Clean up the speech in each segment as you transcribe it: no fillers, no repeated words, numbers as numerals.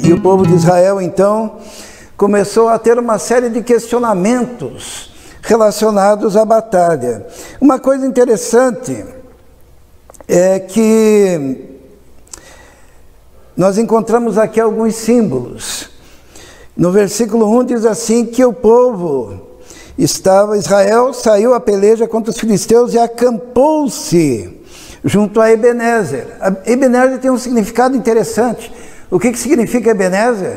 E o povo de Israel, então, começou a ter uma série de questionamentos relacionados à batalha. Uma coisa interessante é que nós encontramos aqui alguns símbolos. No versículo 1 diz assim que o povo Israel saiu à peleja contra os filisteus e acampou-se junto a Ebenezer. Ebenezer tem um significado interessante. O que significa Ebenezer?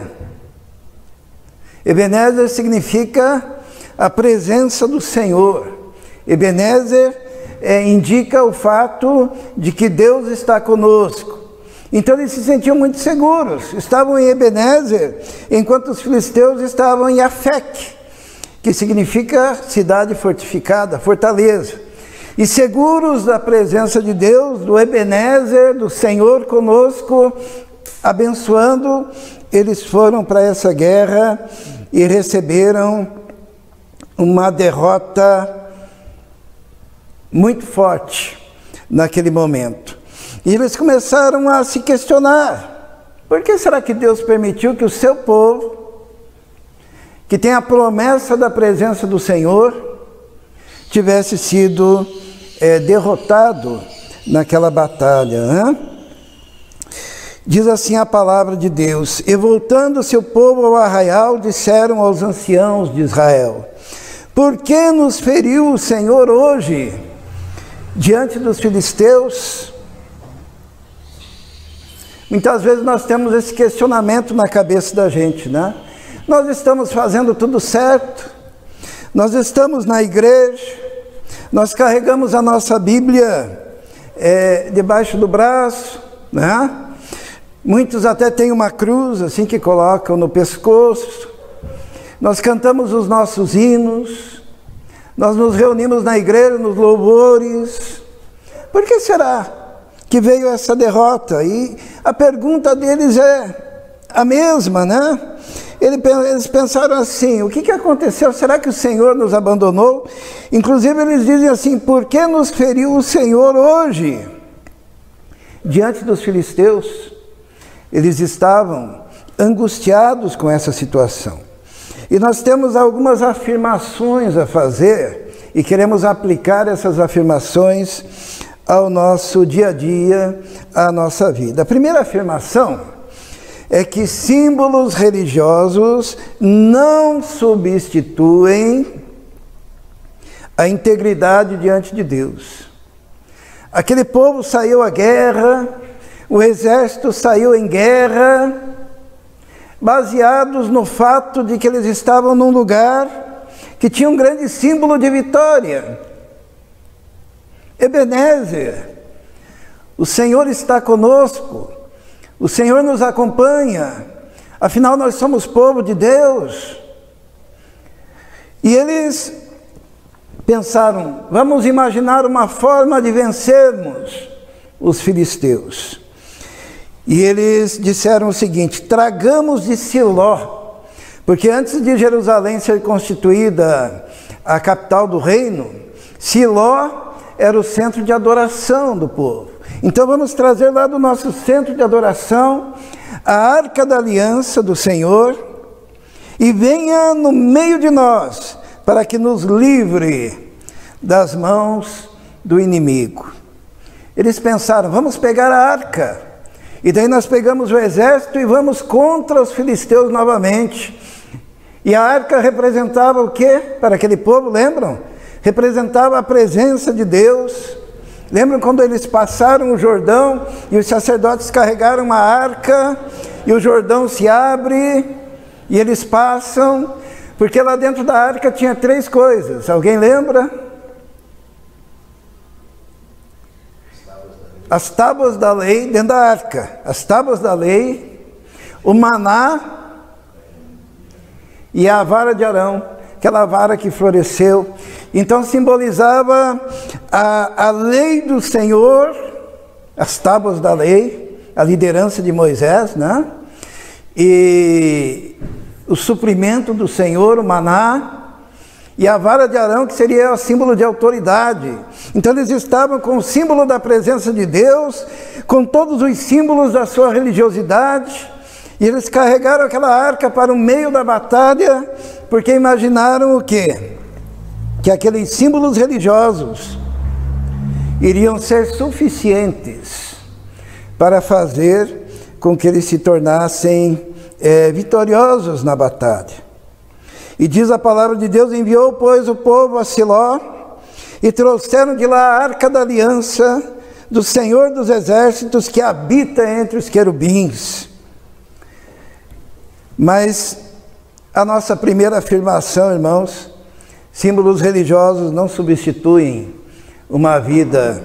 Ebenezer significa a presença do Senhor. Ebenezer indica o fato de que Deus está conosco. Então eles se sentiam muito seguros. Estavam em Ebenezer, enquanto os filisteus estavam em Afec, que significa cidade fortificada, fortaleza. E seguros da presença de Deus, do Ebenezer, do Senhor conosco, abençoando, eles foram para essa guerra e receberam uma derrota muito forte naquele momento. E eles começaram a se questionar: por que será que Deus permitiu que o seu povo, que tem a promessa da presença do Senhor, tivesse sido derrotado naquela batalha, né? Diz assim a palavra de Deus: e voltando-se o povo ao arraial, disseram aos anciãos de Israel: por que nos feriu o Senhor hoje diante dos filisteus? Muitas vezes nós temos esse questionamento na cabeça da gente, né? Nós estamos fazendo tudo certo, nós estamos na igreja, nós carregamos a nossa Bíblia debaixo do braço, né? Muitos até têm uma cruz assim que colocam no pescoço. Nós cantamos os nossos hinos, nós nos reunimos na igreja, nos louvores. Por que será que veio essa derrota? E a pergunta deles é a mesma, né? Eles pensaram assim: o que aconteceu? Será que o Senhor nos abandonou? Inclusive eles dizem assim: por que nos feriu o Senhor hoje diante dos filisteus? Eles estavam angustiados com essa situação. E nós temos algumas afirmações a fazer e queremos aplicar essas afirmações ao nosso dia a dia, à nossa vida. A primeira afirmação é que símbolos religiosos não substituem a integridade diante de Deus. Aquele povo saiu à guerra, o exército saiu em guerra, baseados no fato de que eles estavam num lugar que tinha um grande símbolo de vitória. Ebenezer, o Senhor está conosco, o Senhor nos acompanha, afinal nós somos povo de Deus. E eles pensaram: vamos imaginar uma forma de vencermos os filisteus. E eles disseram o seguinte: tragamos de Siló, porque antes de Jerusalém ser constituída a capital do reino, Siló era o centro de adoração do povo. Então vamos trazer lá do nosso centro de adoração a Arca da Aliança do Senhor e venha no meio de nós para que nos livre das mãos do inimigo. Eles pensaram: vamos pegar a arca, e daí nós pegamos o exército e vamos contra os filisteus novamente. E a arca representava o quê para aquele povo, lembram? Representava a presença de Deus. Lembram quando eles passaram o Jordão e os sacerdotes carregaram a arca e o Jordão se abre e eles passam, porque lá dentro da arca tinha 3 coisas. Alguém lembra? As tábuas da lei dentro da arca, as tábuas da lei, o maná e a vara de Arão, aquela vara que floresceu. Então simbolizava a lei do Senhor, as tábuas da lei, a liderança de Moisés, né? E o suprimento do Senhor, o maná, e a vara de Arão, que seria o símbolo de autoridade. Então eles estavam com o símbolo da presença de Deus, com todos os símbolos da sua religiosidade, E eles carregaram aquela arca para o meio da batalha, porque imaginaram o quê? Que aqueles símbolos religiosos iriam ser suficientes para fazer com que eles se tornassem vitoriosos na batalha. E diz a palavra de Deus: enviou, pois, o povo a Siló, e trouxeram de lá a arca da aliança do Senhor dos Exércitos, que habita entre os querubins. Mas a nossa primeira afirmação, irmãos, símbolos religiosos não substituem uma vida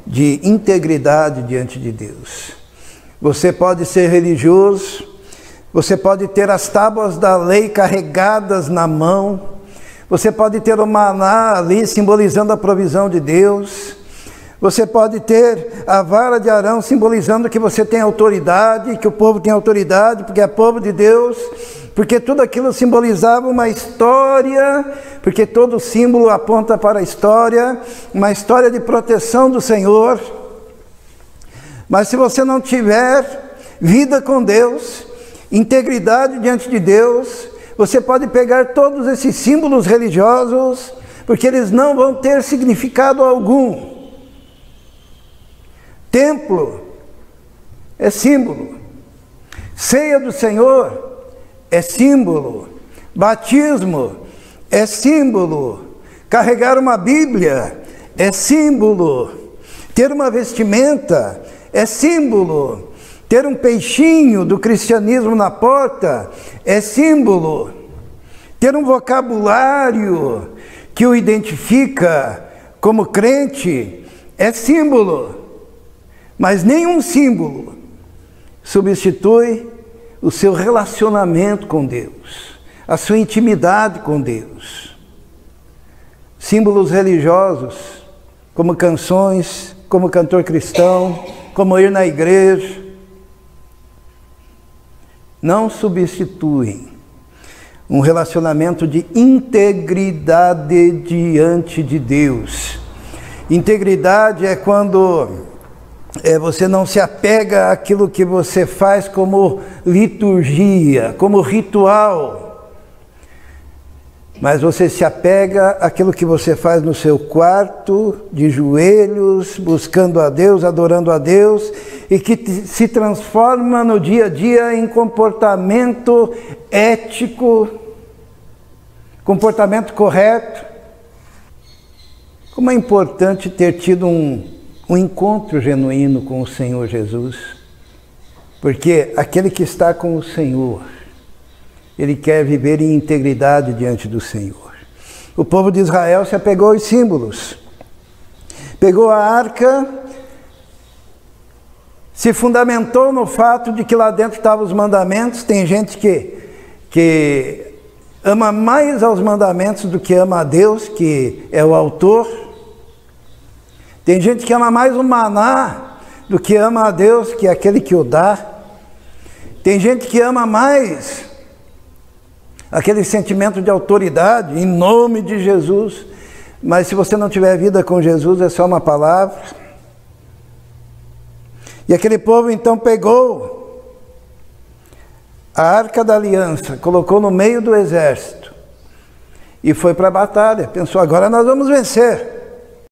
de integridade diante de Deus. Você pode ser religioso, você pode ter as tábuas da lei carregadas na mão, você pode ter o maná ali simbolizando a provisão de Deus, você pode ter a vara de Arão simbolizando que você tem autoridade, que o povo tem autoridade, porque é povo de Deus, porque tudo aquilo simbolizava uma história, porque todo símbolo aponta para a história, uma história de proteção do Senhor. Mas se você não tiver vida com Deus, integridade diante de Deus, você pode pegar todos esses símbolos religiosos, porque eles não vão ter significado algum. Templo é símbolo, ceia do Senhor é símbolo, batismo é símbolo, carregar uma Bíblia é símbolo, ter uma vestimenta é símbolo, ter um peixinho do cristianismo na porta é símbolo, ter um vocabulário que o identifica como crente é símbolo. Mas nenhum símbolo substitui o seu relacionamento com Deus, a sua intimidade com Deus. Símbolos religiosos, como canções, como cantor cristão, como ir na igreja, não substituem um relacionamento de integridade diante de Deus. Integridade é quando você não se apega àquilo que você faz como liturgia, como ritual, mas você se apega àquilo que você faz no seu quarto, de joelhos, buscando a Deus, adorando a Deus, e que se transforma no dia a dia em comportamento ético, comportamento correto. Como é importante ter tido um encontro genuíno com o Senhor Jesus, porque aquele que está com o Senhor, ele quer viver em integridade diante do Senhor. O povo de Israel se apegou aos símbolos, pegou a arca, se fundamentou no fato de que lá dentro estavam os mandamentos. Tem gente que ama mais aos mandamentos do que ama a Deus, que é o autor. Tem gente que ama mais o maná do que ama a Deus, que é aquele que o dá. Tem gente que ama mais aquele sentimento de autoridade, em nome de Jesus. Mas se você não tiver vida com Jesus, é só uma palavra. E aquele povo então pegou a arca da aliança, colocou no meio do exército e foi para a batalha. Pensou, agora nós vamos vencer.